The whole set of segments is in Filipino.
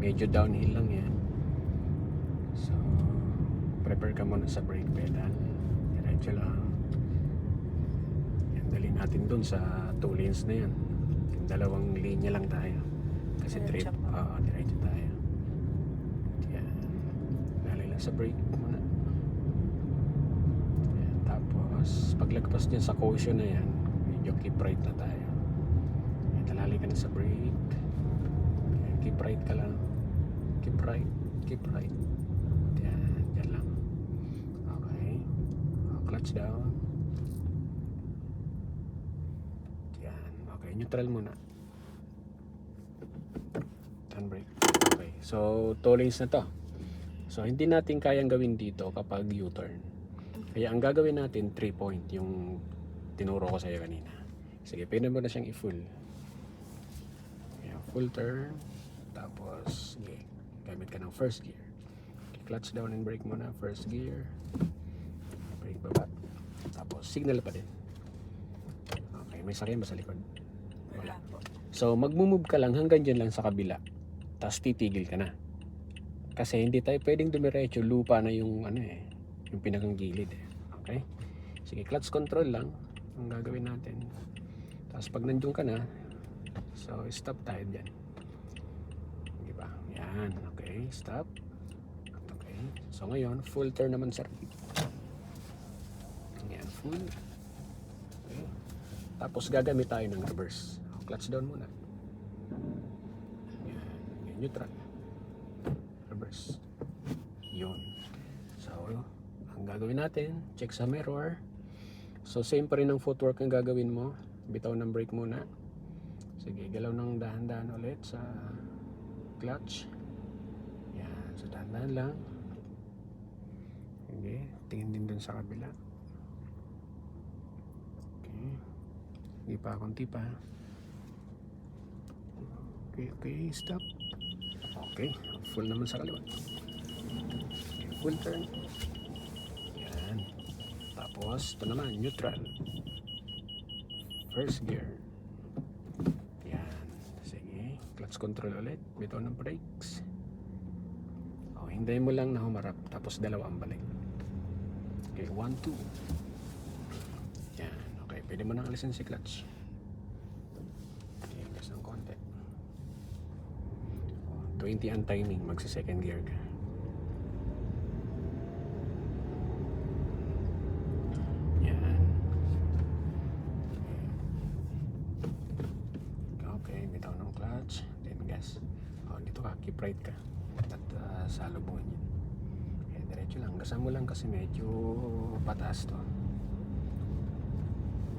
medyo downhill lang yan. So prepare ka muna sa brake pedal, diretso lang. Yan, dali natin dun sa 2 lanes na yan. Yung dalawang linya lang tayo kasi Diretso diretso tayo. Yan, dali lang sa brake muna. Yan, tapos paglagpas dyan sa caution na yan, medyo keep right na tayo. Yan, talali ka na sa brake. Yan, keep right ka lang, keep right. Yan, dyan lang. Okay, clutch down. Yan, okay, neutral muna. Handbrake. Okay, so 2 lanes na to. So hindi natin kayang gawin dito kapag U-turn. Kaya ang gagawin natin 3 point, yung tinuro ko sa iyo kanina. Sige, pwede mo na siyang i-full. Ayan, full turn. Tapos sige, gamit ka ng first gear. Okay, clutch down and brake muna, first gear. Brake baba. Tapos signal pa din. Okay, may sakyan ba sa likod? Wala. So magmo-move ka lang hanggang dyan lang sa kabila. Tapos titigil ka na. Kasi hindi tayo pwedeng dumiretso, lupa na yung yung pinakang gilid eh. Okay? Sige, clutch control lang ang gagawin natin. Tapos pag nandiyan ka na, so stop tayo dyan. Di ba? Yan, okay, stop. Okay. So ngayon, full turn naman sir. Yan, full. Okay. Tapos gagamit tayo ng reverse. Clutch down muna. Neutral, reverse, yun. So ang gagawin natin, check sa mirror. So same pa rin ang footwork ang gagawin mo. Bitaw ng brake muna. Sige, galaw ng dahan-dahan ulit sa clutch. Yan, so dahan-dahan lang. Okay, tingin din dun sa kabila. Okay, hindi pa, konti pa. Okay, stop. Okay, full naman sa kaliwa. Okay, full turn. Yan. Tapos, ito naman, neutral. First gear. Yan. Sige, clutch control ulit. Bitaw ng brakes. O, hintayin mo lang na humarap. Tapos, dalawa ang balik. Okay, 1, 2. Yan. Okay, pwede mo nang alisin si clutch. Okay, gas ng konti. 20 ang timing, magsa second gear ka. Yan. Okay, bitaw ng clutch, then gas. Dito ka, keep right ka. At salubungan yun. Okay, diretso lang. Gasan mo lang kasi medyo pataas to.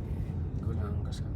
Okay, go lang, gasan.